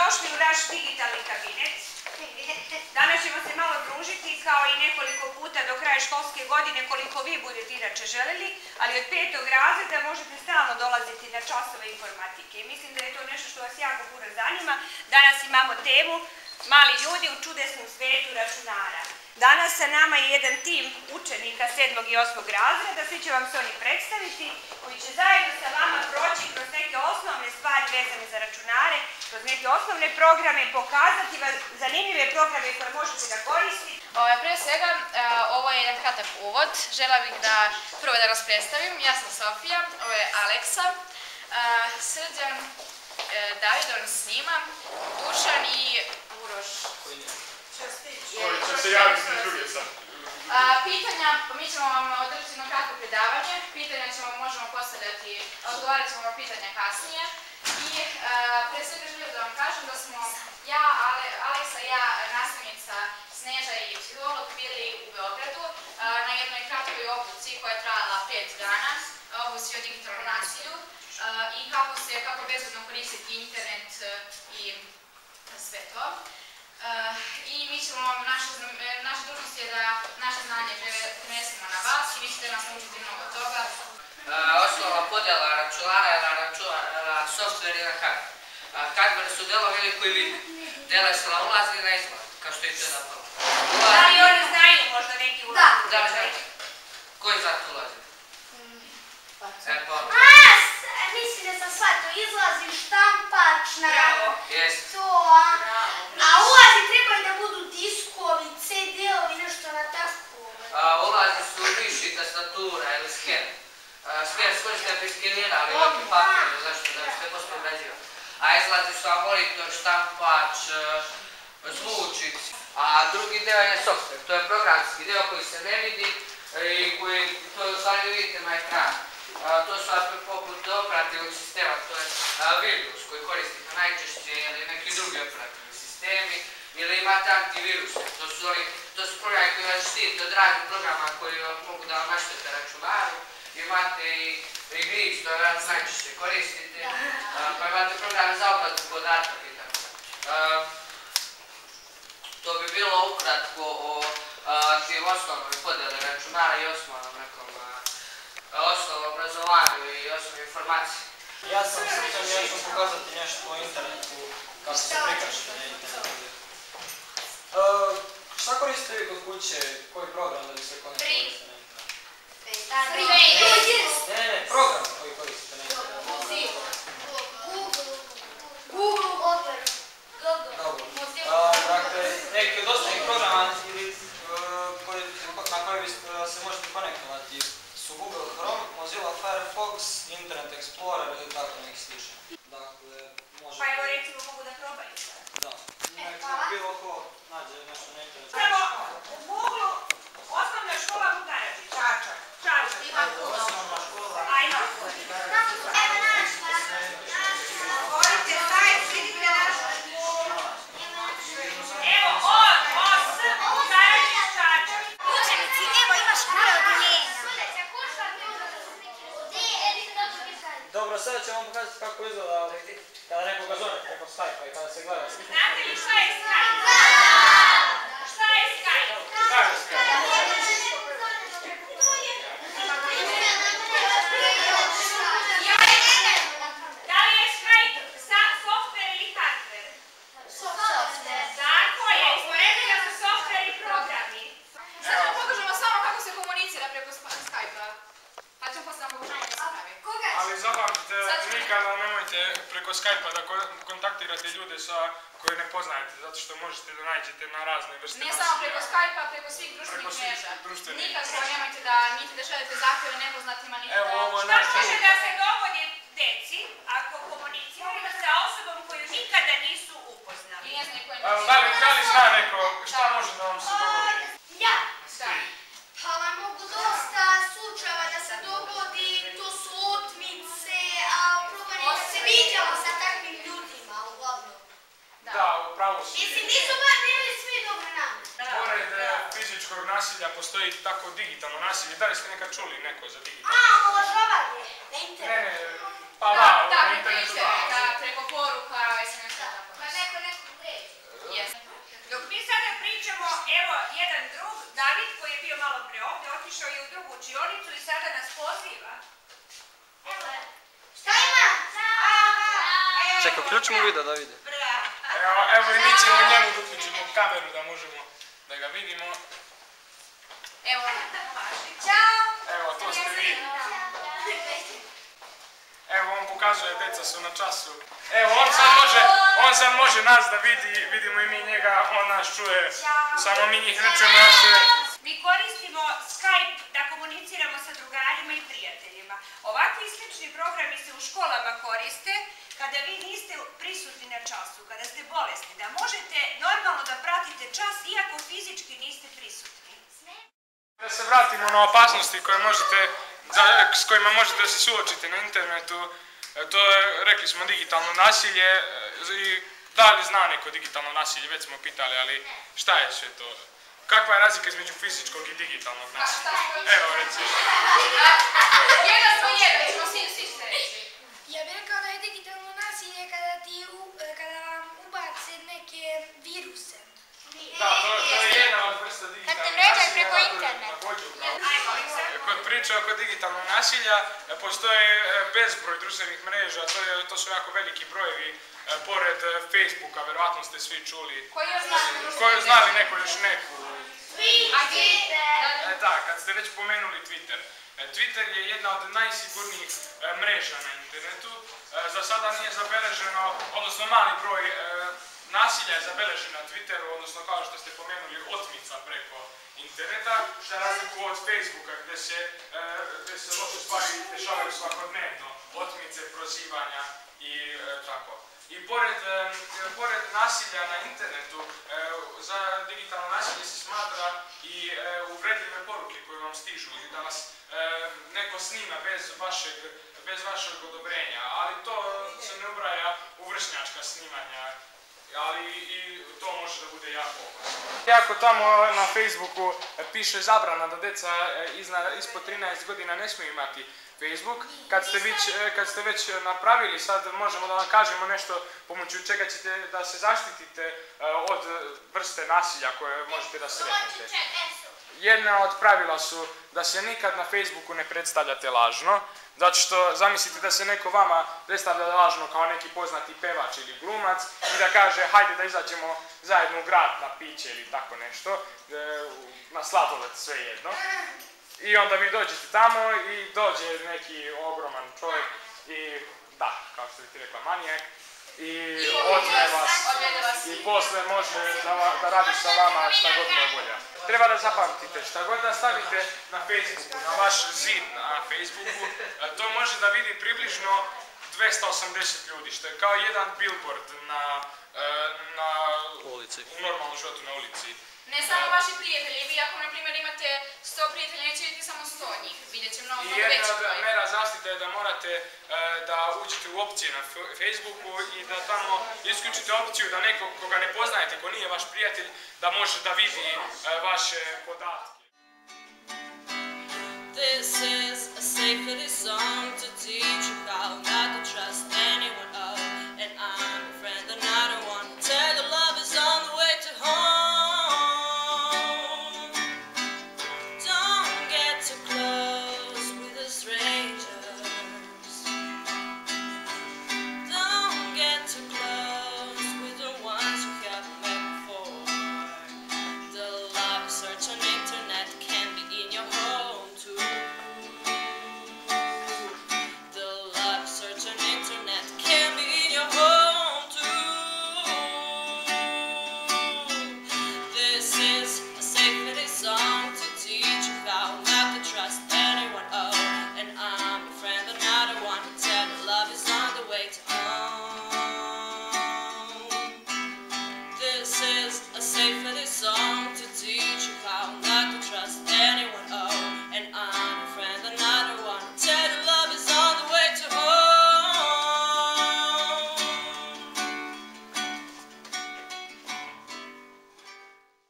Dobrodošli u naš digitalni kabinet. Danas ćemo se malo družiti kao i nekoliko puta do kraja školske godine koliko vi budete inače želeli, ali od 5. razreda možete stalno dolaziti na časove informatike. I mislim da je to nešto što vas jako puno zanima. Danas imamo temu Mali ljudi u čudesnom svetu računara. Danas sa nama je jedan tim učenika 7. i 8. razreda, svi će vam se oni predstaviti, koji će zajedno sa vama proći kroz neke osnovne stvari vezane za računare, kroz neke osnovne programe, pokazati vam zanimljive programe koje možete da koristite. Prije svega, ovo je jedan kratak uvod. Žela bih da prvo da nas predstavim. Ja sam Sofija, ovo je Aleksa, Srđan, David, on snima, Dušan i Uroš. Koji će se javiti na druge sad. Pitanja, mi ćemo vam održati jedno kratko predavanje. Pitanja možemo postavljati, odgovarat ćemo na pitanja kasnije. I pre svega želim da vam kažem da smo Aleksa i ja, nastavnica Sneža i psiholog, bili u Beogradu na jednoj kratkoj obuci koja je trajala 5 dana, obuci o digitalnom nasilju i kako bezbedno koristiti internet i sve to. I mi ćemo vam, naša dužnost je da naše znanje prenesemo na vas i vi ćete nas naučiti mnogo toga. Osnova podjela računara je na software i na hardware. Hardware su delovi koji vide. Dele se na ulaz i na izlaz, kao što je to napalo. Da li oni znaju možda neki ulaz? Da, znači. Koji zato ulazi? Mislim da sam shvatio, izlazi štampač na to, a ulazi trebaju da budu diskovi, CD-ovi, nešto na tako. Ulazi su viši tastatura ili sken. Sken skoriste da bi skenirali neki papir, zašto da biste posto obrađivali. A izlazi su monitor, štampač, zvučić. A drugi deo je software, to je programski deo koji se ne vidi i koji to stvari vidite na ekranu. To su poput operativnog sistema, to je Windows koji koristite najčešće ili neki drugi operativni sistemi ili imate antiviruse. To su programi koji vas štite od raznih programa koji mogu da vam naštete računaru. Imate i Glitch, to je najčešće koristite, pa imate programe za obradu podataka i tako. To bi bilo ukratko o tim osnovnom podjeli računara i osnovnom nekom osnovnom obrazovanju i osnovnom informaciji. Ja sam Srđan i ja ću pokazati nešto o internetu, kako se prikaže na internetu. Šta koristite vi kod kuće, koji program da bi se konektovali na internet? Ne, program koji koristite na internetu. Google, Opera. Dobro. Dakle, neki od osnovnih programa na koje se možete konektovati su Google Chrome, Mozilla Firefox, Internet Explorer ili tako neki slični. Dakle, možete... Pa evo recimo mogu da probaju sad. Da. Bilo ko nađe nešto na internetu. Prvo, u Google osnovna škola u Karadži, Čačak. Osnovna škola. Ajmo. Otvorite sajt, vidite našu školu. Evo, Karadži, Čačak. Učenici, evo imaš kura odeljenja. Dobro, sada ćemo vam pokazati kako izgleda kada nekoga zove preko Skype-a i kada se gleda. Znate li šta je Skype? Šta je Skype? Šta je Skype? Da li je Skype software ili hardware? Tako je, usporedimo se software i programi. Sad ćemo pokažemo samo kako se komunicira preko Skype-a. Pa ćemo posle nam pokažemo kako se pravi. Ali zapamtite, nikada nemojte preko Skype-a da kontaktirate ljude koje ne poznajete, zato što možete da nađete na razne vrste Ne samo preko Skype-a, preko svih društvenih mreža. Nikako nemojte da šaljete zahtjeve nepoznatima, niti da... Šta može da se dogodi deci ako komuniciraju sa osobom koju nikada nisu upoznali? I ne znaju koje Da li zna neko šta može da vam se dogodi? Ja. Da. Pa vam mogu dosta slučajeva da se dogodi, to su otmice, a probanje da se vidjela sa takvim ljudima, uglavnom. Da, upravo si. Mislim, nisu bar nemaju svi dobre namere. Pored fizičkog nasilja postoji tako digitalno nasilje. Da li ste nekad čuli neko za digitalno? Omalovažavanje na internetu. Pa da, Da, na preko internetu interneta, da. preko poruka, SMS-a, tako. Pa neko Čekaj, uključimo video da vidi. Evo i mi ćemo njemu da uključimo kameru da možemo da ga vidimo. Evo. Evo, to ste vi. Evo, on pokazuje, deca su na času. Evo, on sad može nas da vidi, vidimo i mi njega, on nas čuje, samo mi njih ne čujemo, ja se... Mi koristimo Skype da komuniciramo sa drugarima i prijateljima. Ovakvi slični programi se u školama koriste kada vi niste prisutni na času, kada ste bolesni, da možete normalno da pratite čas iako fizički niste prisutni. Da se vratimo na opasnosti s kojima možete da se suočite na internetu, to je, rekli smo, digitalno nasilje i da li zna neko digitalno nasilje, već smo pitali, ali šta je sve to? Kakva je razlika između fizičkog i digitalnog nasilja? Evo, recimo. Jedan smo jedan, ćemo svi se reći. Ja bih rekao da je digitalno nasilje kada vam ubace neke viruse. Da, to je jedna od vrsta digitalnog nasilja. Kad te vređaju preko interneta. Kod priča oko digitalnog nasilja postoje bezbroj društvenih mreža, to su jako veliki brojevi, pored Facebooka, verovatno ste svi čuli. Koji znali neko još neku? Da, kad ste već pomenuli Twitter. Twitter je jedna od najsigurnijih mreža na internetu. Za sada nije zabeleženo, odnosno mali broj nasilja je zabeležen na Twitteru, odnosno kao što ste pomenuli, otmica preko interneta, za razliku od Facebooka gdje se loše stvari dešavaju svakodnevno, otmice, prozivanja i tako. I pored nasilja na internetu, za digitalno nasilje se smatra i uvredljive poruke koje vam stižu ili da vas neko snima bez vašeg odobrenja, ali to se ne ubraja u vršnjačka snimanja, ali i to može da bude jako opasno. Jako tamo na Facebooku piše zabrana da deca ispod 13 godina ne smiju imati Facebook. Kad ste već napravili, sad možemo da vam kažemo nešto pomoću čega ćete da se zaštitite od vrste nasilja koje možete da sretnete. Jedna od pravila su da se nikad na Facebooku ne predstavljate lažno, zato što zamislite da se neko vama predstavlja lažno kao neki poznati pevač ili glumac i da kaže hajde da izađemo zajedno u grad na piće ili tako nešto, na sladoled svejedno. I onda vi dođete tamo i dođe neki ogroman čovjek i da, kao što bi ti rekla, manijak, i odve vas i posle može da radi sa vama šta god mu je volja. Treba da zapamtite, šta god da stavite na Facebooku, na vaš zid na Facebooku, to može da vidi približno 280 ljudi, što je kao jedan billboard u normalnom životu na ulici. Ne samo vaši prijatelji, vi ako na primjer imate 100 prijatelja, neće vidjeti samo 100 njih, vidjet će mnogo veći broj. I jedna od mera zaštite je da morate da uđete u opcije na Facebooku i da tamo isključite opciju da neko koga ne poznajete, ko nije vaš prijatelj, da može da vidi vaše podatke. This is a safety song to teach you how not to trust anyone.